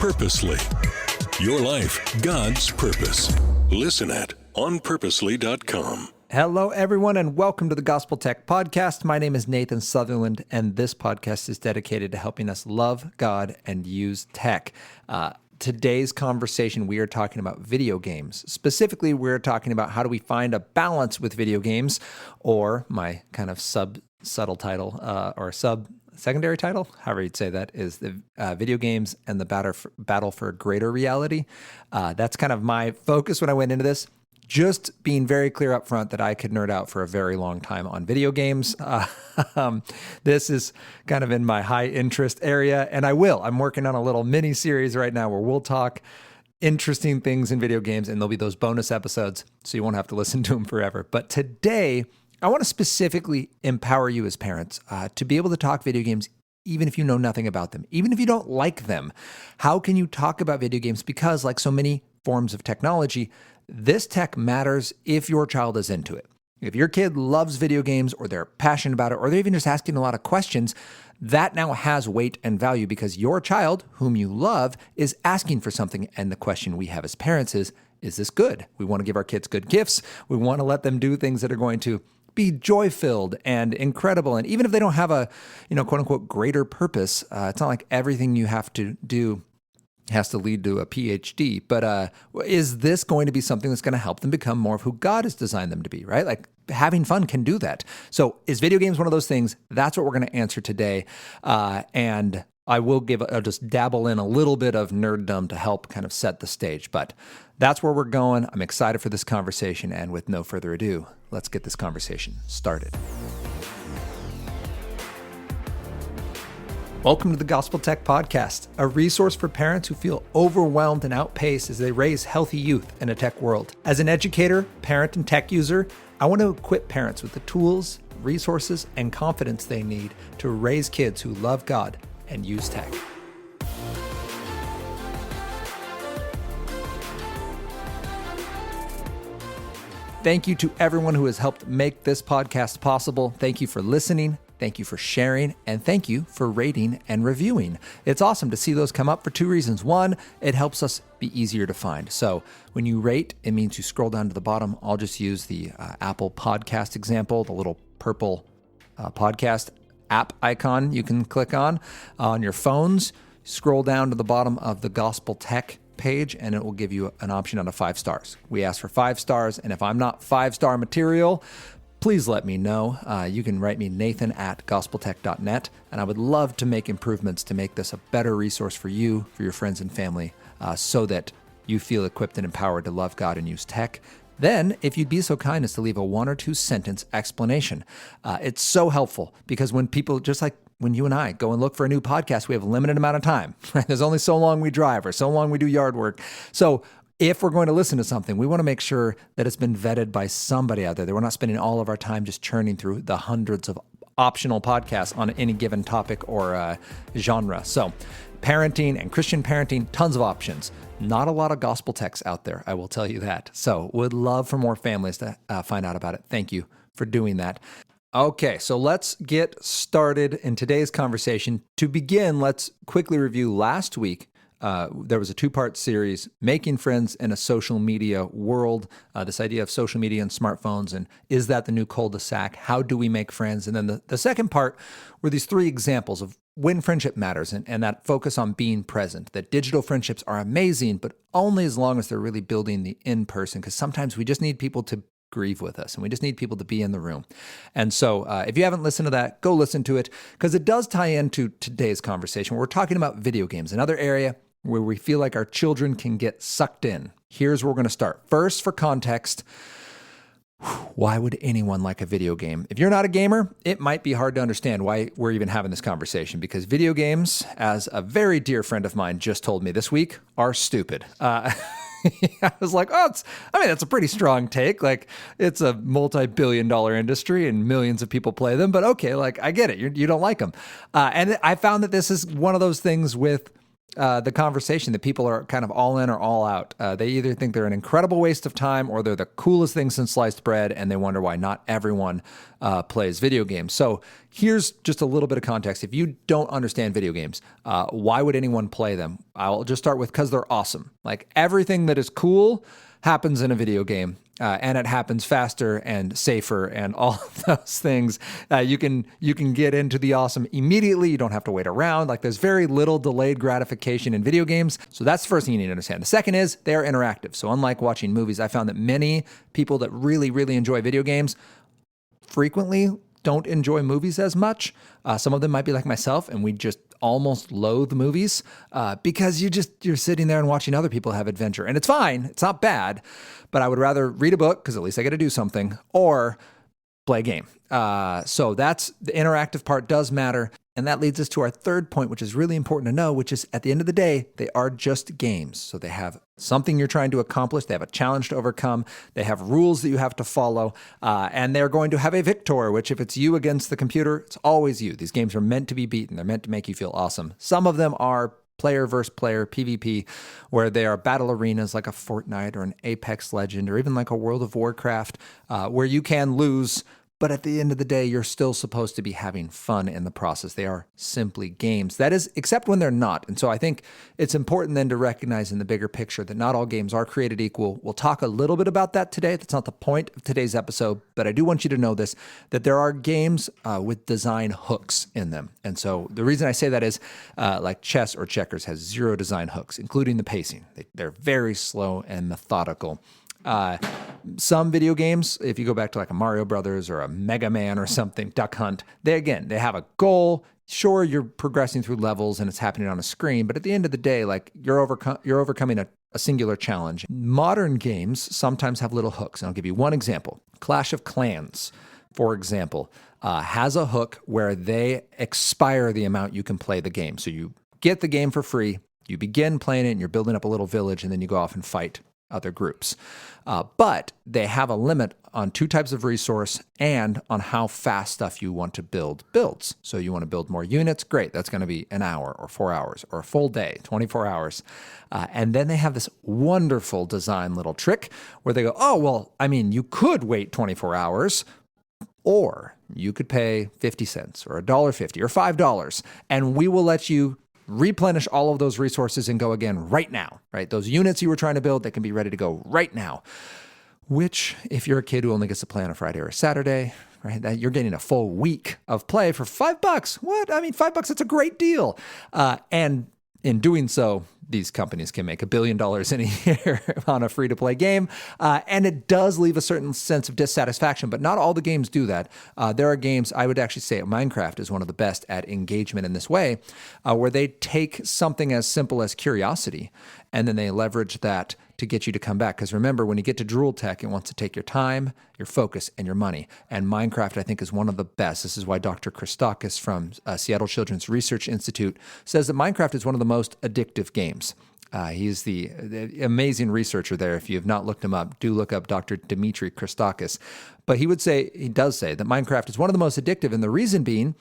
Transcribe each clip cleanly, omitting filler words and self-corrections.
Purposely. Your life, God's purpose. Listen at onpurposely.com. Hello, everyone, and welcome to the Gospel Tech Podcast. My name is Nathan Sutherland, and this podcast is dedicated to helping us love God and use tech. Today's conversation, we are talking about video games. Specifically, we're talking about how do we find a balance with video games, or my kind of subtle title, or secondary title, however you'd say that, is the video games and the battle for greater reality. That's kind of my focus when I went into this. Just being very clear up front that I could nerd out for a very long time on video games. This is kind of in my high interest area, and I will. I'm working on a little mini series right now where we'll talk interesting things in video games, and there'll be those bonus episodes, so you won't have to listen to them forever. But today, I want to specifically empower you as parents to be able to talk video games even if you know nothing about them, even if you don't like them. How can you talk about video games? Because like so many forms of technology, this tech matters if your child is into it. If your kid loves video games, or they're passionate about it, or they're even just asking a lot of questions, that now has weight and value because your child, whom you love, is asking for something. And the question we have as parents is this good? We want to give our kids good gifts. We want to let them do things that are going to be joy-filled and incredible. And even if they don't have a, quote unquote, greater purpose, it's not like everything you have to do has to lead to a PhD, but is this going to be something that's going to help them become more of who God has designed them to be, right? Like having fun can do that. So is video games one of those things? That's what we're going to answer today. And I'll just dabble in a little bit of nerddom to help kind of set the stage, but that's where we're going. I'm excited for this conversation, and with no further ado, let's get this conversation started. Welcome to the Gospel Tech Podcast, a resource for parents who feel overwhelmed and outpaced as they raise healthy youth in a tech world. As an educator, parent, and tech user, I want to equip parents with the tools, resources, and confidence they need to raise kids who love God and use tech. Thank you to everyone who has helped make this podcast possible. Thank you for listening. Thank you for sharing, and thank you for rating and reviewing. It's awesome to see those come up for two reasons. One, it helps us be easier to find. So when you rate, it means you scroll down to the bottom. I'll just use the Apple Podcast example, the little purple podcast app icon you can click on your phones. Scroll down to the bottom of the Gospel Tech page, and it will give you an option out of 5 stars. We ask for 5 stars, and if I'm not 5-star material, please let me know. You can write me nathan@gospeltech.net, and I would love to make improvements to make this a better resource for you, for your friends and family, so that you feel equipped and empowered to love God and use tech. Then, if you'd be so kind as to leave a 1 or 2 sentence explanation. It's so helpful because when people, just like when you and I go and look for a new podcast, we have a limited amount of time. Right? There's only so long we drive or so long we do yard work. So if we're going to listen to something, we want to make sure that it's been vetted by somebody out there, that we're not spending all of our time just churning through the hundreds of optional podcasts on any given topic or genre. So parenting and Christian parenting, tons of options. Not a lot of gospel texts out there, I will tell you that. So would love for more families to find out about it. Thank you for doing that. Okay, so let's get started in today's conversation. To begin, let's quickly review last week. There was a 2-part series, Making Friends in a Social Media World, this idea of social media and smartphones, and is that the new cul-de-sac? How do we make friends? And then the second part were these 3 examples of when friendship matters and that focus on being present, that digital friendships are amazing, but only as long as they're really building the in-person, because sometimes we just need people to grieve with us, and we just need people to be in the room. And so if you haven't listened to that, go listen to it, because it does tie into today's conversation. We're talking about video games, another area where we feel like our children can get sucked in. Here's where we're going to start. First, for context, why would anyone like a video game? If you're not a gamer, it might be hard to understand why we're even having this conversation, because video games, as a very dear friend of mine just told me this week, are stupid. I was like, that's a pretty strong take. Like, it's a multi-billion-dollar industry and millions of people play them, but okay, like, I get it. You don't like them. And I found that this is one of those things with the conversation that people are kind of all in or all out. They either think they're an incredible waste of time or they're the coolest thing since sliced bread, and they wonder why not everyone plays video games. So here's just a little bit of context. If you don't understand video games, why would anyone play them? I'll just start with because they're awesome. Like everything that is cool happens in a video game. And it happens faster and safer and all of those things. You can get into the awesome immediately. You don't have to wait around. Like there's very little delayed gratification in video games. So that's the first thing you need to understand. The second is they are interactive. So unlike watching movies, I found that many people that really, really enjoy video games frequently don't enjoy movies as much. Some of them might be like myself, and we just almost loathe movies because you're sitting there and watching other people have adventure. And it's fine. It's not bad. But I would rather read a book because at least I get to do something, or play a game. So that's the interactive part does matter. And that leads us to our third point, which is really important to know, which is at the end of the day, they are just games. So they have something you're trying to accomplish. They have a challenge to overcome. They have rules that you have to follow. And they're going to have a victor, which if it's you against the computer, it's always you. These games are meant to be beaten. They're meant to make you feel awesome. Some of them are player versus player, PvP, where they are battle arenas like a Fortnite or an Apex Legend or even like a World of Warcraft, where you can lose. But at the end of the day, you're still supposed to be having fun in the process. They are simply games. That is, except when they're not. And so I think it's important then to recognize in the bigger picture that not all games are created equal. We'll talk a little bit about that today. That's not the point of today's episode, but I do want you to know this, that there are games with design hooks in them. And so the reason I say that is like chess or checkers has 0 design hooks, including the pacing. They're very slow and methodical. Some video games, if you go back to like a Mario Brothers or a Mega Man or something, Duck Hunt, they have a goal. Sure, you're progressing through levels and it's happening on a screen, but at the end of the day, like you're overcoming a singular challenge. Modern games sometimes have little hooks, and I'll give you one example. Clash of Clans, for example, has a hook where they expire the amount you can play the game. So you get the game for free, you begin playing it, and you're building up a little village, and then you go off and fight other groups. But they have a limit on 2 types of resource and on how fast stuff you want to build builds. So you want to build more units? Great. That's going to be an hour or 4 hours or a full day, 24 hours. And then they have this wonderful design little trick where they go, oh, well, I mean, you could wait 24 hours or you could pay 50 cents or $1.50 or $5, and we will let you replenish all of those resources and go again right now, right? Those units you were trying to build, they can be ready to go right now. Which, if you're a kid who only gets to play on a Friday or a Saturday, right, that you're getting a full week of play for $5. What? I mean, $5, that's a great deal. And in doing so, these companies can make $1 billion in a year on a free-to-play game. And it does leave a certain sense of dissatisfaction, but not all the games do that. There are games, I would actually say Minecraft is one of the best at engagement in this way, where they take something as simple as curiosity, and then they leverage that to get you to come back. Because remember, when you get to Drool Tech, it wants to take your time, your focus, and your money. And Minecraft, I think, is one of the best. This is why Dr. Christakis from Seattle Children's Research Institute says that Minecraft is one of the most addictive games. He's the amazing researcher there. If you have not looked him up, do look up Dr. Dmitry Christakis. But he does say that Minecraft is one of the most addictive, and the reason being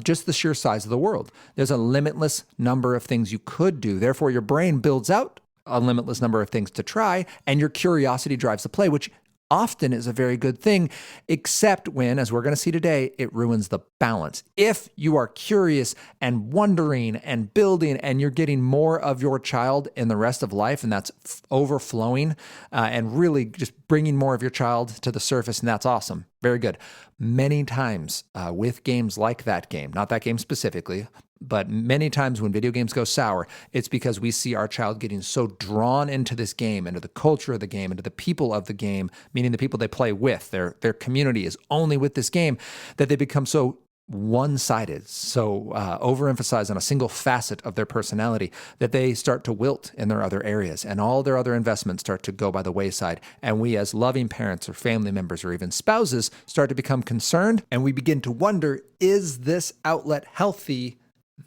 just the sheer size of the world. There's a limitless number of things you could do. Therefore, your brain builds out a limitless number of things to try, and your curiosity drives the play, which often is a very good thing, except when, as we're going to see today, it ruins the balance. If you are curious and wondering and building, and you're getting more of your child in the rest of life, and that's overflowing and really just bringing more of your child to the surface, and that's awesome. Very good. Many times with games like that game, not that game specifically, but many times when video games go sour, it's because we see our child getting so drawn into this game, into the culture of the game, into the people of the game, meaning the people they play with, their community is only with this game, that they become so one-sided, so overemphasized on a single facet of their personality that they start to wilt in their other areas, and all their other investments start to go by the wayside. And we as loving parents or family members or even spouses start to become concerned, and we begin to wonder, is this outlet healthy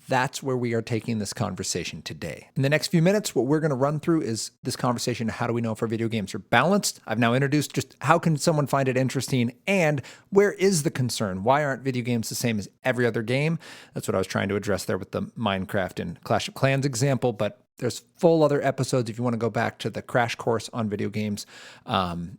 That's where we are taking this conversation today. In the next few minutes, what we're going to run through is this conversation. How do we know if our video games are balanced? I've now introduced just how can someone find it interesting, and where is the concern? Why aren't video games the same as every other game? That's what I was trying to address there with the Minecraft and Clash of Clans example, but there's full other episodes. If you want to go back to the crash course on video games,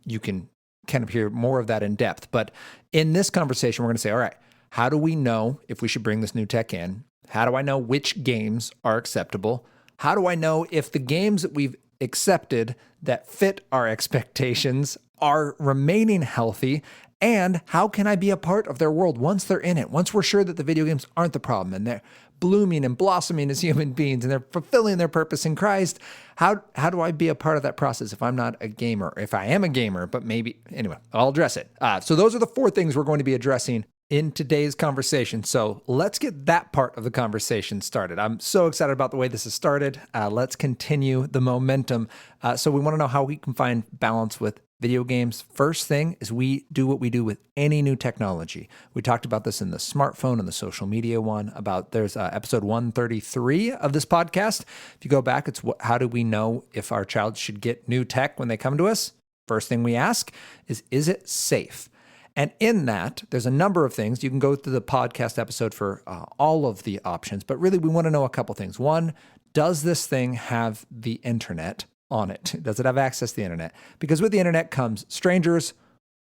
you can kind of hear more of that in depth. But in this conversation, we're going to say, all right, how do we know if we should bring this new tech in? How do I know which games are acceptable? How do I know if the games that we've accepted that fit our expectations are remaining healthy? And how can I be a part of their world once they're in it? Once we're sure that the video games aren't the problem and they're blooming and blossoming as human beings and they're fulfilling their purpose in Christ, how do I be a part of that process if I'm not a gamer? If I am a gamer, but maybe, anyway, I'll address it. So those are the 4 things we're going to be addressing in today's conversation. So let's get that part of the conversation started. I'm so excited about the way this has started. Let's continue the momentum. So we want to know how we can find balance with video games. First thing is we do what we do with any new technology. We talked about this in the smartphone and the social media one there's episode 133 of this podcast. If you go back, it's how do we know if our child should get new tech when they come to us? First thing we ask is it safe? And in that, there's a number of things. You can go to the podcast episode for all of the options, but really we want to know a couple things. One, does this thing have the internet on it? Does it have access to the internet? Because with the internet comes strangers,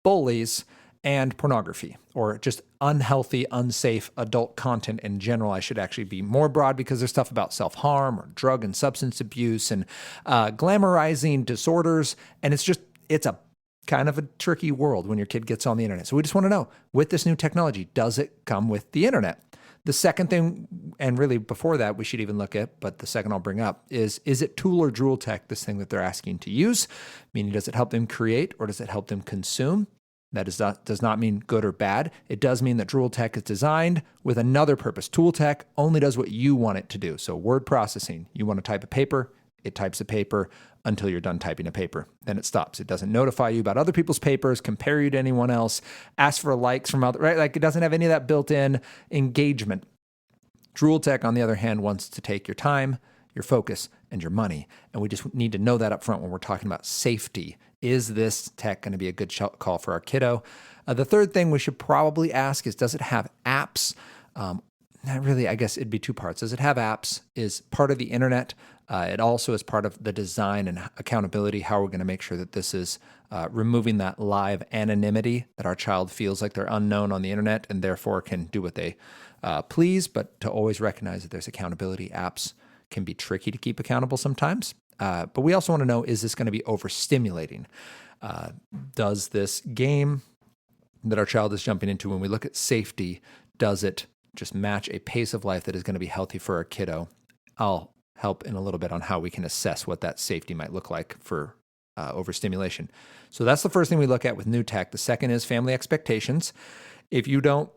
bullies, and pornography, or just unhealthy, unsafe adult content in general. I should actually be more broad because there's stuff about self-harm or drug and substance abuse and glamorizing disorders. And it's a kind of a tricky world when your kid gets on the internet. So we just want to know, with this new technology, does it come with the internet? The second thing, and really before that, we should even look at, but the second I'll bring up is it tool or drool tech, this thing that they're asking to use? Meaning, does it help them create or does it help them consume? That does not mean good or bad. It does mean that drool tech is designed with another purpose. Tool tech only does what you want it to do. So word processing, you want to type a paper, it types a paper until you're done typing a paper. Then it stops. It doesn't notify you about other people's papers, compare you to anyone else, ask for likes from other, right? Like it doesn't have any of that built-in engagement. Drool tech, on the other hand, wants to take your time, your focus, and your money. And we just need to know that up front when we're talking about safety. Is this tech going to be a good call for our kiddo? The third thing we should probably ask is, does it have apps? Really, I guess it'd be 2 parts. Does it have apps? Is part of the internet? It also is part of the design and accountability, how we're going to make sure that this is removing that live anonymity, that our child feels like they're unknown on the internet and therefore can do what they please, but to always recognize that there's accountability. Apps can be tricky to keep accountable sometimes. But we also want to know, is this going to be overstimulating? Does this game that our child is jumping into, when we look at safety, does it just match a pace of life that is going to be healthy for our kiddo? I'll help in a little bit on how we can assess what that safety might look like for overstimulation. So that's the first thing we look at with new tech. The second is family expectations. If you don't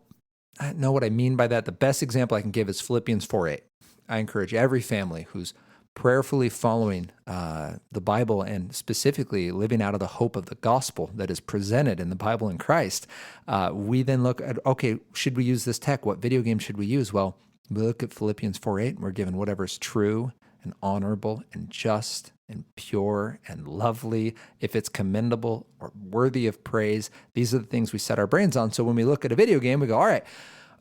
know what I mean by that, the best example I can give is Philippians 4:8. I encourage every family who's prayerfully following the Bible and specifically living out of the hope of the gospel that is presented in the Bible in Christ. We then look at, okay, should we use this tech? What video game should we use? Well, we look at Philippians 4:8, and we're given whatever is true and honorable and just and pure and lovely, if it's commendable or worthy of praise. These are the things we set our brains on. So when we look at a video game, we go, all right,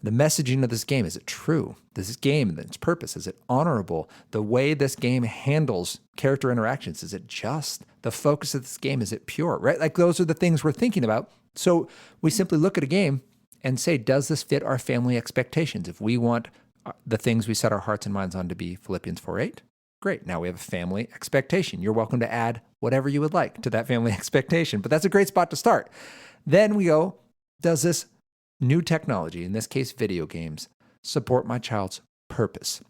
the messaging of this game, is it true? This game and its purpose, is it honorable? The way this game handles character interactions, is it just? The focus of this game, is it pure, right? Like those are the things we're thinking about. So we simply look at a game and say, does this fit our family expectations? If we want the things we set our hearts and minds on to be Philippians 4:8, great. Now we have a family expectation. You're welcome to add whatever you would like to that family expectation, but that's a great spot to start. Then we go, does this new technology, in this case video games, support my child's purpose?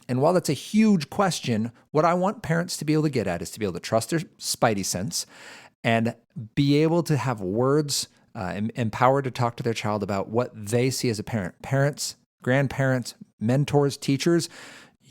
And while that's a huge question, what I want parents to be able to get at is to be able to trust their spidey sense and be able to have words empowered to talk to their child about what they see as a parent. Parents, grandparents, mentors, teachers,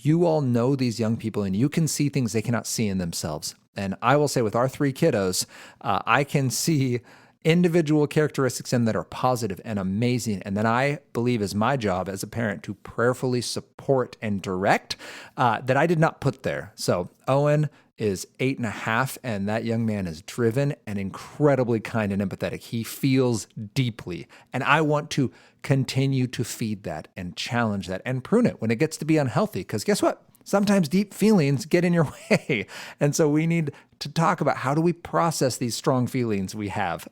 you all know these young people and you can see things they cannot see in themselves. And I will say with our 3 kiddos, I can see individual characteristics in that are positive and amazing. And then I believe is my job as a parent to prayerfully support and direct that I did not put there. So Owen is 8.5, and that young man is driven and incredibly kind and empathetic. He feels deeply, and I want to continue to feed that and challenge that and prune it when it gets to be unhealthy, because guess what? Sometimes deep feelings get in your way. And so we need to talk about how do we process these strong feelings we have.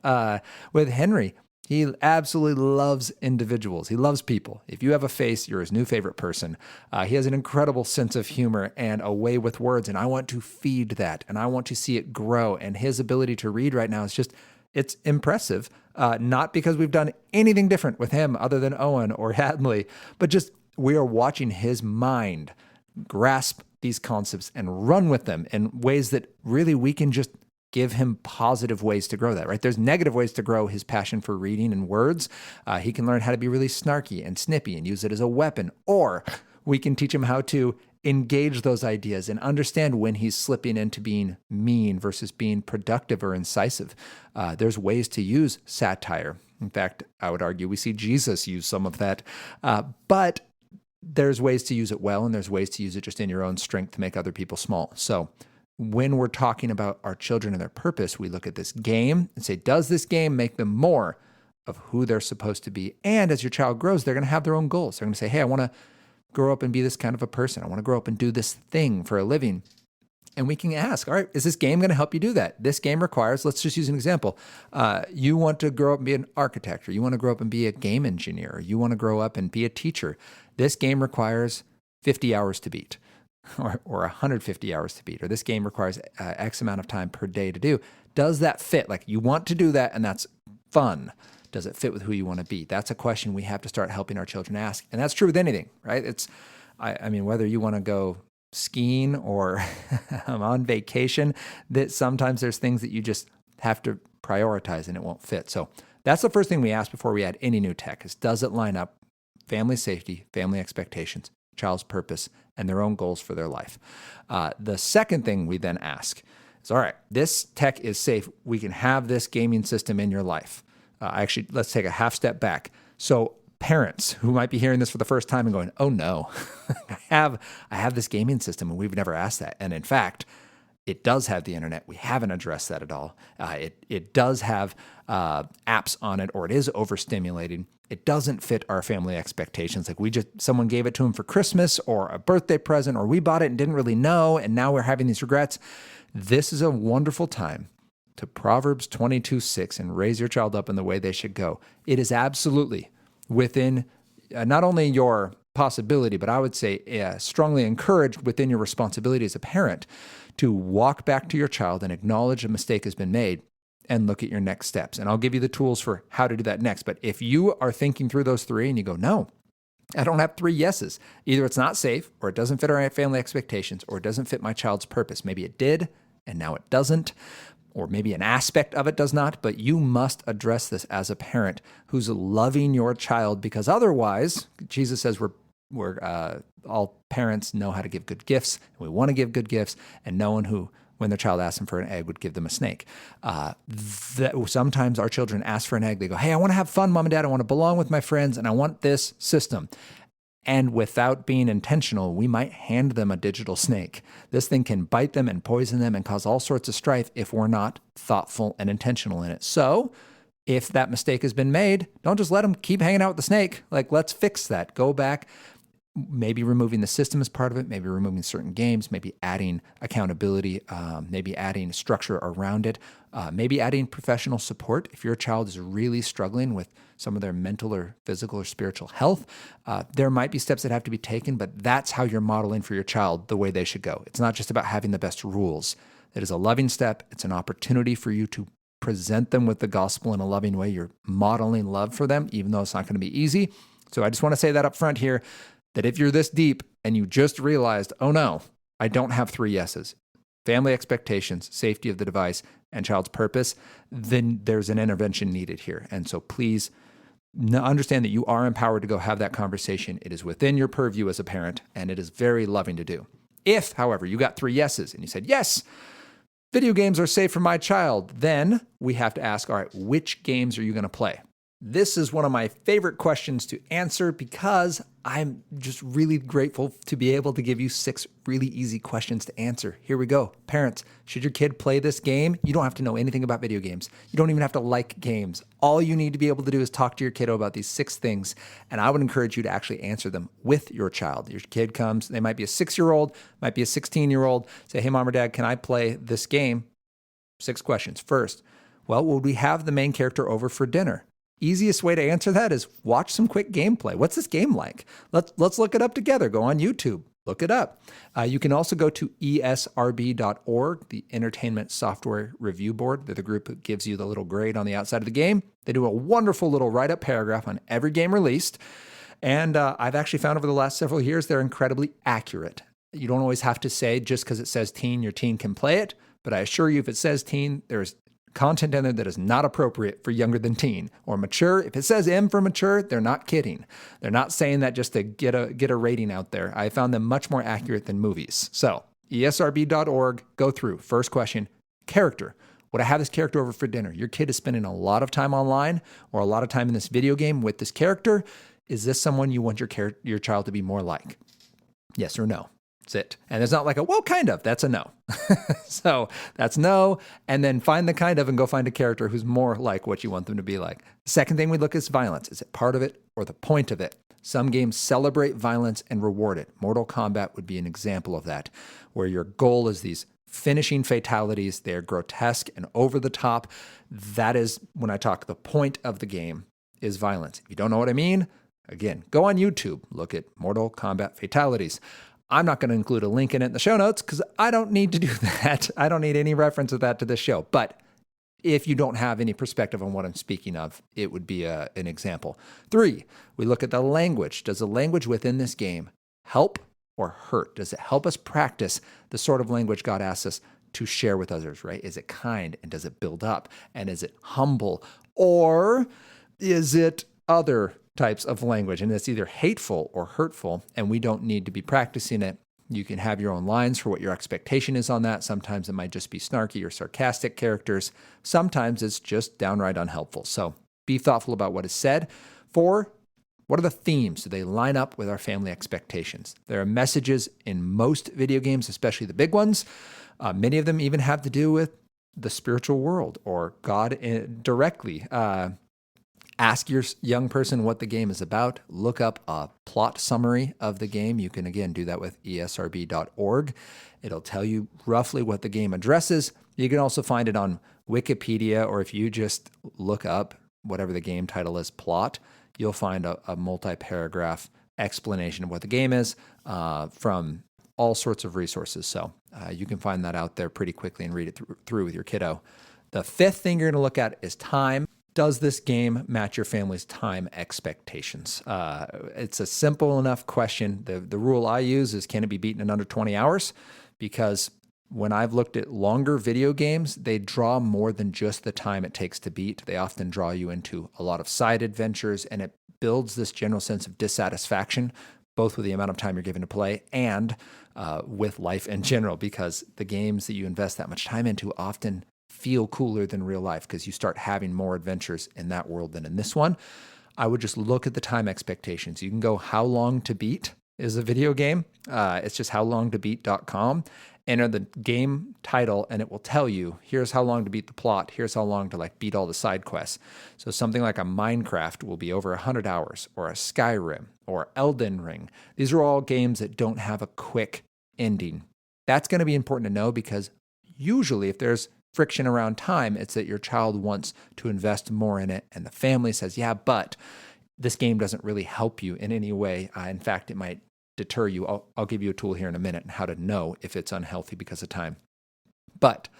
With Henry, he absolutely loves individuals. He loves people. If you have a face, you're his new favorite person. He has an incredible sense of humor and a way with words, and I want to feed that, and I want to see it grow. And his ability to read right now is just, it's impressive. Not because we've done anything different with him other than Owen or Hadley, but just we are watching his mind grasp these concepts and run with them in ways that really we can just give him positive ways to grow that, right? There's negative ways to grow his passion for reading and words. He can learn how to be really snarky and snippy and use it as a weapon, or we can teach him how to engage those ideas and understand when he's slipping into being mean versus being productive or incisive. There's ways to use satire. In fact, I would argue we see Jesus use some of that, but there's ways to use it well, and there's ways to use it just in your own strength to make other people small. So when we're talking about our children and their purpose, we look at this game and say, does this game make them more of who they're supposed to be? And as your child grows, they're going to have their own goals. They're going to say, hey, I want to grow up and be this kind of a person. I want to grow up and do this thing for a living. And we can ask, all right, is this game going to help you do that? This game requires, let's just use an example. You want to grow up and be an architect, or you want to grow up and be a game engineer, or you want to grow up and be a teacher. This game requires 50 hours to beat. Or 150 hours to beat, or this game requires X amount of time per day to do. Does that fit? Like, you want to do that, and that's fun. Does it fit with who you want to be? That's a question we have to start helping our children ask. And that's true with anything, right? I mean, whether you want to go skiing or on vacation, that sometimes there's things that you just have to prioritize and it won't fit. So that's the first thing we ask before we add any new tech is, does it line up? Family safety, family expectations, child's purpose, and their own goals for their life. The second thing we then ask is, all right, this tech is safe. We can have this gaming system in your life. Actually, let's take a half step back. So parents who might be hearing this for the first time and going, oh no, I have this gaming system and we've never asked that. And in fact, it does have the internet. We haven't addressed that at all. It does have apps on it, or it is overstimulating. It doesn't fit our family expectations. Like someone gave it to him for Christmas or a birthday present, or we bought it and didn't really know, and now we're having these regrets. This is a wonderful time to Proverbs 22:6 and raise your child up in the way they should go. It is absolutely within not only your possibility, but I would say strongly encouraged within your responsibility as a parent to walk back to your child and acknowledge a mistake has been made and look at your next steps. And I'll give you the tools for how to do that next. But if you are thinking through those three and you go, no, I don't have three yeses. Either it's not safe, or it doesn't fit our family expectations, or it doesn't fit my child's purpose. Maybe it did, and now it doesn't, or maybe an aspect of it does not, but you must address this as a parent who's loving your child, because otherwise, Jesus says we're all parents know how to give good gifts, and we want to give good gifts, and no one who, when their child asks them for an egg, would give them a snake. Sometimes our children ask for an egg. They go, hey, I want to have fun, Mom and Dad. I want to belong with my friends, and I want this system. And without being intentional, we might hand them a digital snake. This thing can bite them and poison them and cause all sorts of strife if we're not thoughtful and intentional in it. So if that mistake has been made, don't just let them keep hanging out with the snake. Like, let's fix that. Go back. Maybe removing the system as part of it, maybe removing certain games, maybe adding accountability, maybe adding structure around it, maybe adding professional support. If your child is really struggling with some of their mental or physical or spiritual health, there might be steps that have to be taken, but that's how you're modeling for your child the way they should go. It's not just about having the best rules. It is a loving step. It's an opportunity for you to present them with the gospel in a loving way. You're modeling love for them, even though it's not going to be easy. So I just want to say that up front here, that if you're this deep and you just realized, oh no, I don't have three yeses, family expectations, safety of the device, and child's purpose, then there's an intervention needed here. And so please understand that you are empowered to go have that conversation. It is within your purview as a parent, and it is very loving to do. If, however, you got three yeses and you said, yes, video games are safe for my child. Then we have to ask, all right, which games are you going to play? This is one of my favorite questions to answer because I'm just really grateful to be able to give you 6 really easy questions to answer. Here we go. Parents, should your kid play this game? You don't have to know anything about video games. You don't even have to like games. All you need to be able to do is talk to your kiddo about these 6 things, and I would encourage you to actually answer them with your child. Your kid comes, they might be a 6-year-old, might be a 16-year-old. Say, hey, mom or dad, can I play this game? 6 questions. First, well, would we have the main character over for dinner? Easiest way to answer that is watch some quick gameplay. What's this game like? Let's look it up together. Go on YouTube. Look it up. You can also go to esrb.org, the Entertainment Software Review Board. They're the group that gives you the little grade on the outside of the game. They do a wonderful little write-up paragraph on every game released. And I've actually found over the last several years, they're incredibly accurate. You don't always have to say just because it says teen, your teen can play it. But I assure you, if it says teen, there's content in there that is not appropriate for younger than teen or mature. If it says M for mature, they're not kidding. They're not saying that just to get a rating out there. I found them much more accurate than movies. So esrb.org, go through. First question, character. Would I have this character over for dinner? Your kid is spending a lot of time online or a lot of time in this video game with this character. Is this someone you want your child to be more like? Yes or no? That's it. And it's not like well, kind of. That's a no. So that's no. And then find the kind of and go find a character who's more like what you want them to be like. The second thing we look is violence. Is it part of it or the point of it? Some games celebrate violence and reward it. Mortal Kombat would be an example of that, where your goal is these finishing fatalities. They're grotesque and over the top. That is, when I talk, the point of the game is violence. If you don't know what I mean, again, go on YouTube. Look at Mortal Kombat fatalities. I'm not going to include a link in it in the show notes because I don't need to do that. I don't need any reference of that to this show. But if you don't have any perspective on what I'm speaking of, it would be an example. 3, we look at the language. Does the language within this game help or hurt? Does it help us practice the sort of language God asks us to share with others, right? Is it kind and does it build up? And is it humble? Or is it other types of language, and it's either hateful or hurtful, and we don't need to be practicing it. You can have your own lines for what your expectation is on that. Sometimes it might just be snarky or sarcastic characters. Sometimes it's just downright unhelpful. So be thoughtful about what is said. 4, what are the themes? Do they line up with our family expectations? There are messages in most video games, especially the big ones. Many of them even have to do with the spiritual world or God directly. Ask your young person what the game is about. Look up a plot summary of the game. You can, again, do that with esrb.org. It'll tell you roughly what the game addresses. You can also find it on Wikipedia, or if you just look up whatever the game title is, plot, you'll find a multi-paragraph explanation of what the game is from all sorts of resources. So you can find that out there pretty quickly and read it through with your kiddo. The 5th thing you're going to look at is time. Does this game match your family's time expectations? It's a simple enough question. The rule I use is, can it be beaten in under 20 hours? Because when I've looked at longer video games, they draw more than just the time it takes to beat. They often draw you into a lot of side adventures, and it builds this general sense of dissatisfaction, both with the amount of time you're given to play and with life in general, because the games that you invest that much time into often feel cooler than real life because you start having more adventures in that world than in this one. I would just look at the time expectations. You can go how long to beat is a video game. It's just howlongtobeat.com. Enter the game title and it will tell you, here's how long to beat the plot. Here's how long to beat all the side quests. So something like a Minecraft will be over 100 hours, or a Skyrim or Elden Ring. These are all games that don't have a quick ending. That's going to be important to know because usually if there's friction around time, it's that your child wants to invest more in it and the family says, yeah, but this game doesn't really help you in any way. In fact, it might deter you. I'll give you a tool here in a minute on how to know if it's unhealthy because of time. But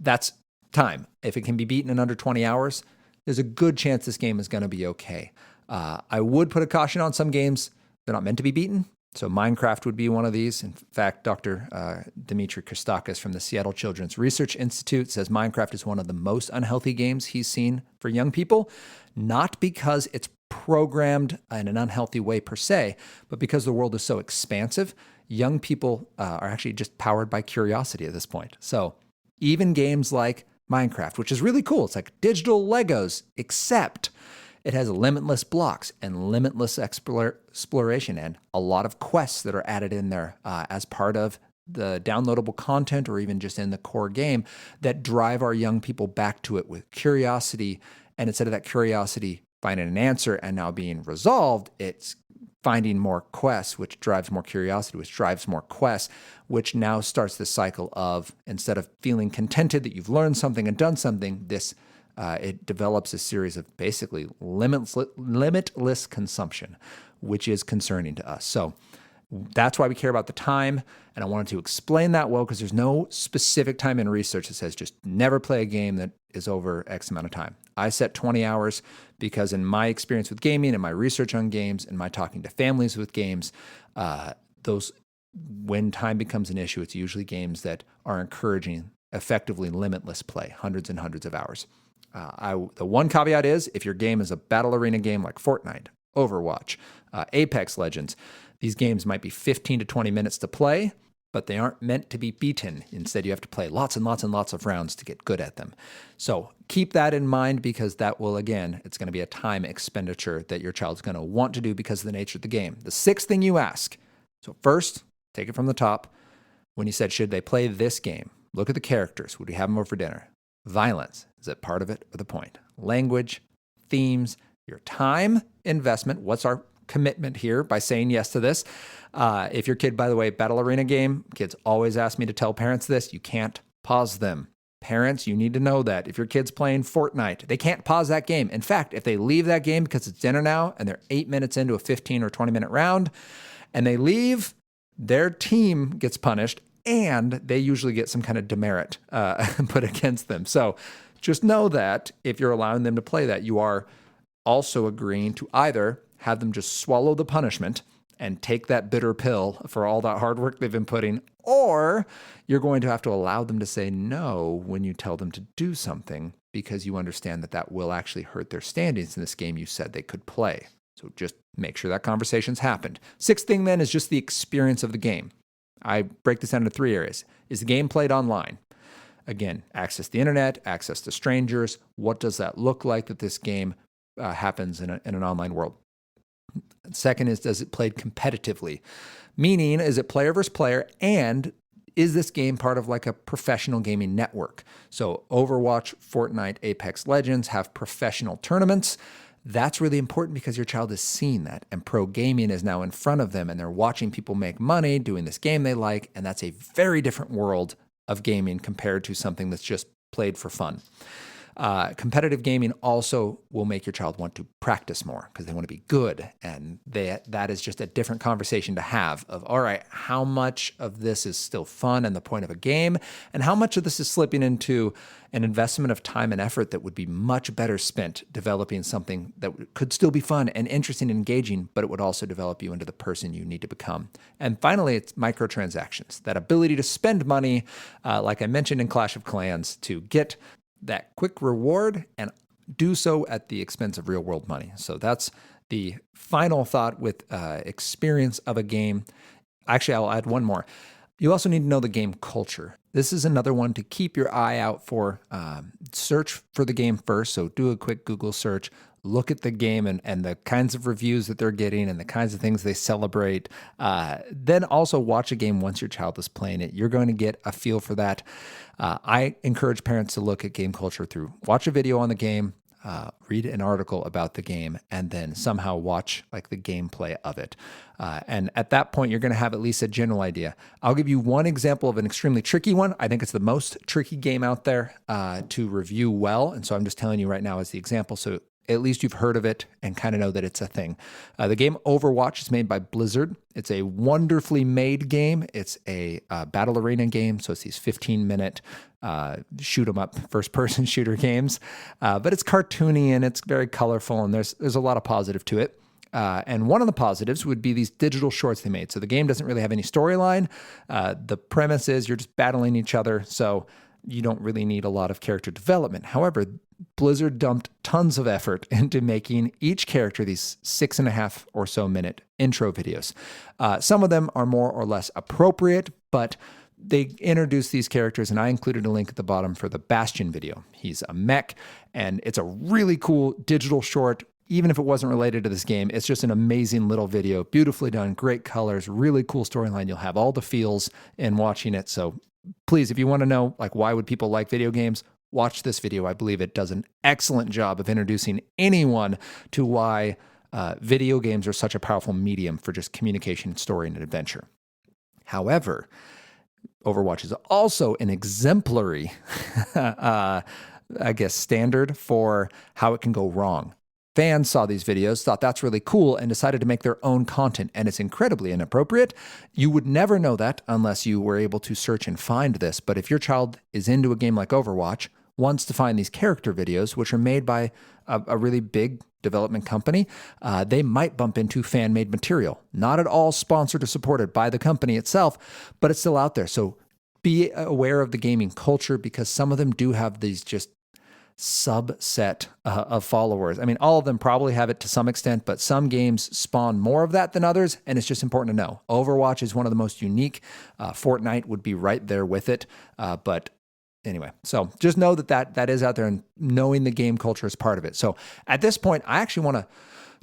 that's time. If it can be beaten in under 20 hours, there's a good chance this game is going to be okay. I would put a caution on some games. They're not meant to be beaten. So Minecraft would be one of these. In fact, Dr. Dimitri Christakis from the Seattle Children's Research Institute says Minecraft is one of the most unhealthy games he's seen for young people, not because it's programmed in an unhealthy way per se, but because the world is so expansive. Young people are actually just powered by curiosity at this point. So Even games like Minecraft, which is really cool. It's like digital Legos, except it has limitless blocks and limitless exploration and a lot of quests that are added in there as part of the downloadable content or even just in the core game that drive our young people back to it with curiosity. And instead of that curiosity finding an answer and now being resolved, it's finding more quests, which drives more curiosity, which drives more quests, which now starts this cycle of, instead of feeling contented that you've learned something and done something, it develops a series of basically limitless consumption, which is concerning to us. So that's why we care about the time. And I wanted to explain that well, because there's no specific time in research that says just never play a game that is over X amount of time. I set 20 hours because in my experience with gaming and my research on games and my talking to families with games, when time becomes an issue, it's usually games that are encouraging effectively limitless play, hundreds and hundreds of hours. The one caveat is if your game is a battle arena game like Fortnite, OverWatch, Apex Legends, these games might be 15 to 20 minutes to play, but they aren't meant to be beaten. Instead, you have to play lots and lots and lots of rounds to get good at them. So keep that in mind, because that will, again, it's going to be a time expenditure that your child's going to want to do because of the nature of the game. The sixth thing you ask. So first, take it from the top. When you said, should they play this game? Look at the characters. Would we have them over for dinner? Violence. Is it part of it or the point? Language, themes, your time investment. What's our commitment here by saying yes to this? If your kid, by the way, battle arena game, kids always ask me to tell parents this, you can't pause them. Parents, you need to know that. If your kid's playing Fortnite, they can't pause that game. In fact, if they leave that game because it's dinner now and they're 8 minutes into a 15 or 20 minute round and they leave, their team gets punished and they usually get some kind of demerit put against them. So just know that if you're allowing them to play that, you are also agreeing to either have them just swallow the punishment and take that bitter pill for all that hard work they've been putting, or you're going to have to allow them to say no when you tell them to do something, because you understand that that will actually hurt their standings in this game you said they could play. So just make sure that conversation's happened. Sixth thing then is just the experience of the game. I break this down into 3 areas. Is the game played online? Again, access to the internet, access to strangers. What does that look like that this game happens in an online world? Second is, does it played competitively? Meaning, is it player versus player? And is this game part of like a professional gaming network? So Overwatch, Fortnite, Apex Legends have professional tournaments. That's really important because your child is seeing that, and pro gaming is now in front of them and they're watching people make money doing this game they like. And that's a very different world of gaming compared to something that's just played for fun. Competitive gaming also will make your child want to practice more because they want to be good. And that is just a different conversation to have of, all right, how much of this is still fun and the point of a game? And how much of this is slipping into an investment of time and effort that would be much better spent developing something that could still be fun and interesting and engaging, but it would also develop you into the person you need to become. And finally, it's microtransactions, that ability to spend money, like I mentioned in Clash of Clans, to get that quick reward and do so at the expense of real world money. So that's the final thought with experience of a game. Actually, I'll add one more. You also need to know the game culture. This is another one to keep your eye out for. Search for the game first. So do a quick Google search. Look at the game and the kinds of reviews that they're getting and the kinds of things they celebrate. Then also watch a game once your child is playing it. You're going to get a feel for that. I encourage parents to look at game culture through watch a video on the game, read an article about the game, and then somehow watch like the gameplay of it. And at that point, you're going to have at least a general idea. I'll give you one example of an extremely tricky one. I think it's the most tricky game out there to review well. And so I'm just telling you right now as the example. So at least you've heard of it and kind of know that it's a thing. The game Overwatch is made by Blizzard. It's a wonderfully made game. It's a battle arena game, so it's these 15-minute shoot 'em up first-person shooter games. But it's cartoony and it's very colorful, and there's a lot of positive to it. And one of the positives would be these digital shorts they made. So the game doesn't really have any storyline. The premise is you're just battling each other, so you don't really need a lot of character development. However, Blizzard dumped tons of effort into making each character these 6.5 or so minute intro videos. Some of them are more or less appropriate, but they introduced these characters, and I included a link at the bottom for the Bastion video. He's a mech, and it's a really cool digital short. Even if it wasn't related to this game, it's just an amazing little video, beautifully done, great colors, really cool storyline. You'll have all the feels in watching it. So please, if you want to know, like, why would people like video games, watch this video. I believe it does an excellent job of introducing anyone to why video games are such a powerful medium for just communication, story, and adventure. However, Overwatch is also an exemplary, standard for how it can go wrong. Fans saw these videos, thought that's really cool, and decided to make their own content, and it's incredibly inappropriate. You would never know that unless you were able to search and find this, but if your child is into a game like Overwatch, wants to find these character videos, which are made by a really big development company, they might bump into fan-made material. Not at all sponsored or supported by the company itself, but it's still out there. So be aware of the gaming culture, because some of them do have these just subset of followers. I mean, all of them probably have it to some extent, but some games spawn more of that than others, and it's just important to know. Overwatch is one of the most unique. Fortnite would be right there with it, but anyway, so just know that is out there, and knowing the game culture is part of it. So at this point, I actually want to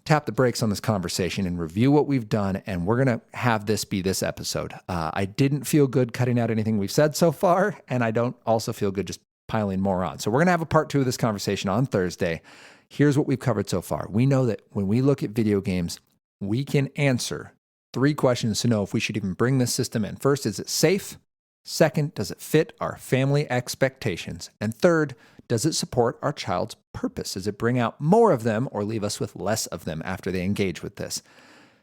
tap the brakes on this conversation and review what we've done, and we're going to have this be this episode. I didn't feel good cutting out anything we've said so far, and I don't also feel good just piling more on. So we're going to have a part 2 of this conversation on Thursday. Here's what we've covered so far. We know that when we look at video games, we can answer 3 questions to know if we should even bring this system in. First, is it safe? Second, does it fit our family expectations? And third, does it support our child's purpose? Does it bring out more of them or leave us with less of them after they engage with this?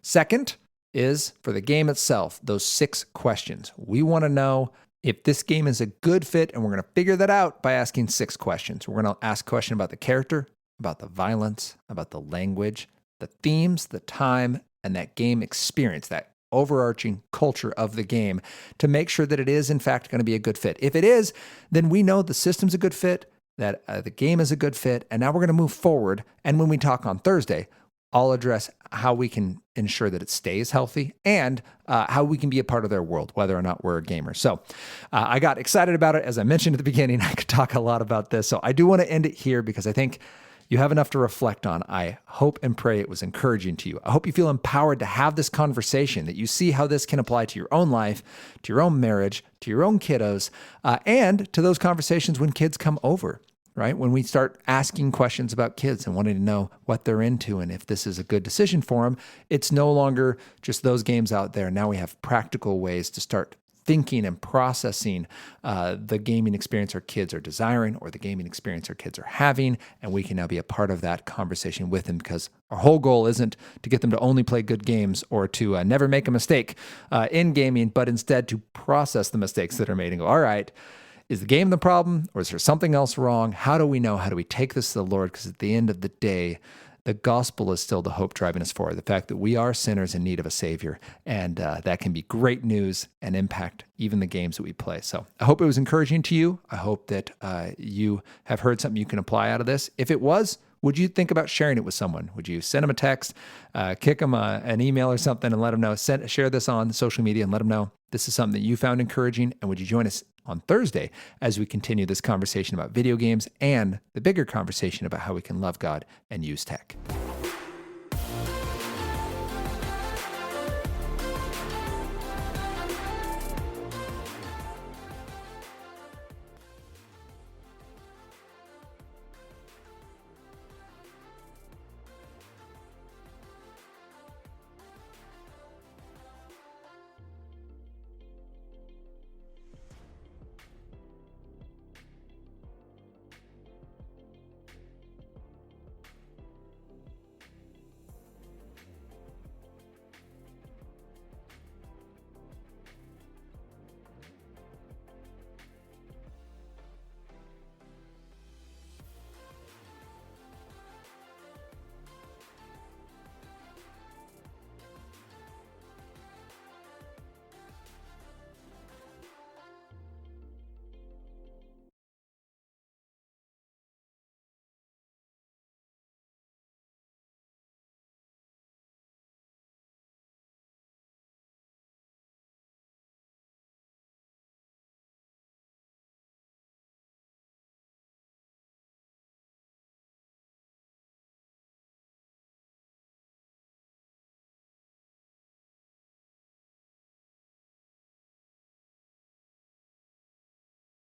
Second is, for the game itself, those 6 questions. We want to know if this game is a good fit, and we're going to figure that out by asking 6 questions. We're going to ask a question about the character, about the violence, about the language, the themes, the time, and that game experience, that overarching culture of the game, to make sure that it is, in fact, going to be a good fit. If it is, then we know the system's a good fit, that the game is a good fit, and now we're going to move forward. And when we talk on Thursday, I'll address how we can ensure that it stays healthy, and how we can be a part of their world, whether or not we're a gamer. So I got excited about it. As I mentioned at the beginning, I could talk a lot about this. So I do want to end it here, because I think you have enough to reflect on. I hope and pray it was encouraging to you. I hope you feel empowered to have this conversation, that you see how this can apply to your own life, to your own marriage, to your own kiddos, and to those conversations when kids come over. Right? When we start asking questions about kids and wanting to know what they're into and if this is a good decision for them, it's no longer just those games out there. Now we have practical ways to start thinking and processing the gaming experience our kids are desiring, or the gaming experience our kids are having, and we can now be a part of that conversation with them, because our whole goal isn't to get them to only play good games or to never make a mistake in gaming, but instead to process the mistakes that are made and go, all right, is the game the problem, or is there something else wrong? How do we know? How do we take this to the Lord? Because at the end of the day, the gospel is still the hope driving us forward. The fact that we are sinners in need of a Savior, and that can be great news and impact even the games that we play. So I hope it was encouraging to you. I hope that you have heard something you can apply out of this. If it was, would you think about sharing it with someone? Would you send them a text, kick them an email or something, and let them know? Share this on social media and let them know this is something that you found encouraging. And would you join us on Thursday as we continue this conversation about video games and the bigger conversation about how we can love God and use tech?